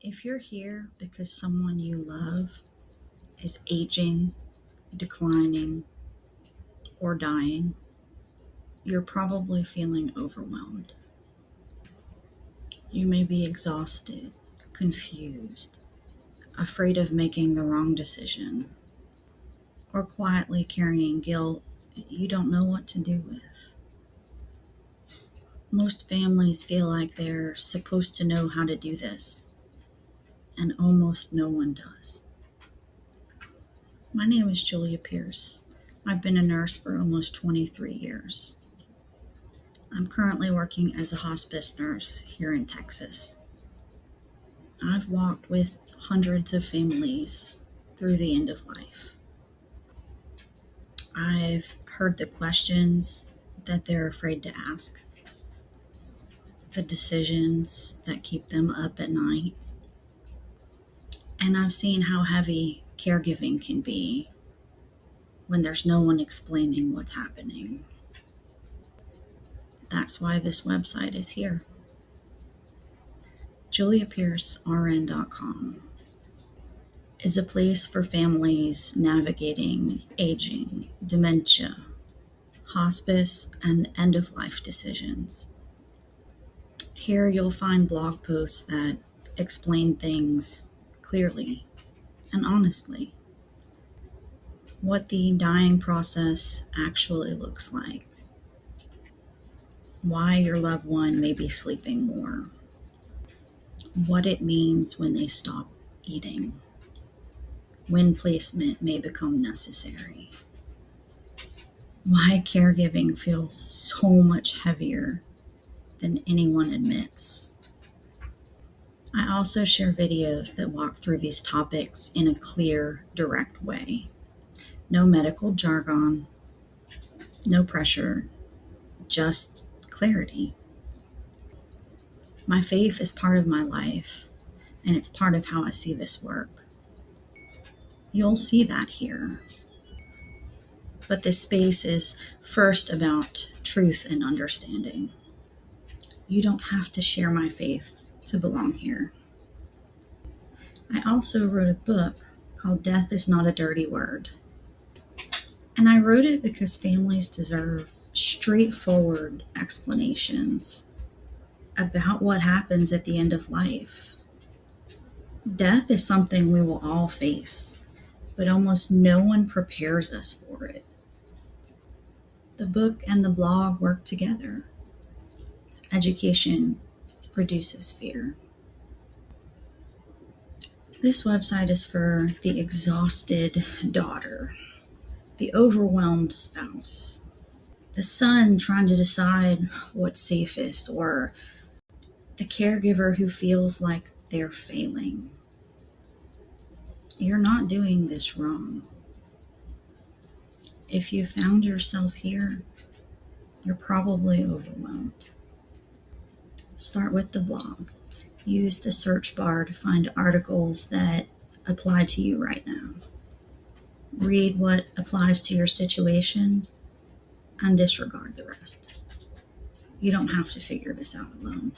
If you're here because someone you love is aging, declining, or dying, you're probably feeling overwhelmed. You may be exhausted, confused, afraid of making the wrong decision, or quietly carrying guilt you don't know what to do with. Most families feel like they're supposed to know how to do this, and almost no one does. My name is Julia Pierce. I've been a nurse for almost 23 years. I'm currently working as a hospice nurse here in Texas. I've walked with hundreds of families through the end of life. I've heard the questions that they're afraid to ask, the decisions that keep them up at night, and I've seen how heavy caregiving can be when there's no one explaining what's happening. That's why this website is here. JuliaPierceRN.com is a place for families navigating aging, dementia, hospice, and end-of-life decisions. Here you'll find blog posts that explain things clearly and honestly. What the dying process actually looks like. Why your loved one may be sleeping more. What it means when they stop eating. When placement may become necessary. Why caregiving feels so much heavier than anyone admits. I also share videos that walk through these topics in a clear, direct way. No medical jargon, no pressure, just clarity. My faith is part of my life, and it's part of how I see this work. You'll see that here. But this space is first about truth and understanding. You don't have to share my faith to belong here. I also wrote a book called Death is Not a Dirty Word. And I wrote it because families deserve straightforward explanations about what happens at the end of life. Death is something we will all face, but almost no one prepares us for it. The book and the blog work together. Education produces fear. This website is for the exhausted daughter, the overwhelmed spouse, the son trying to decide what's safest, or the caregiver who feels like they're failing. You're not doing this wrong. If you found yourself here, you're probably overwhelmed. Start with the blog. Use the search bar to find articles that apply to you right now. Read what applies to your situation and disregard the rest. You don't have to figure this out alone.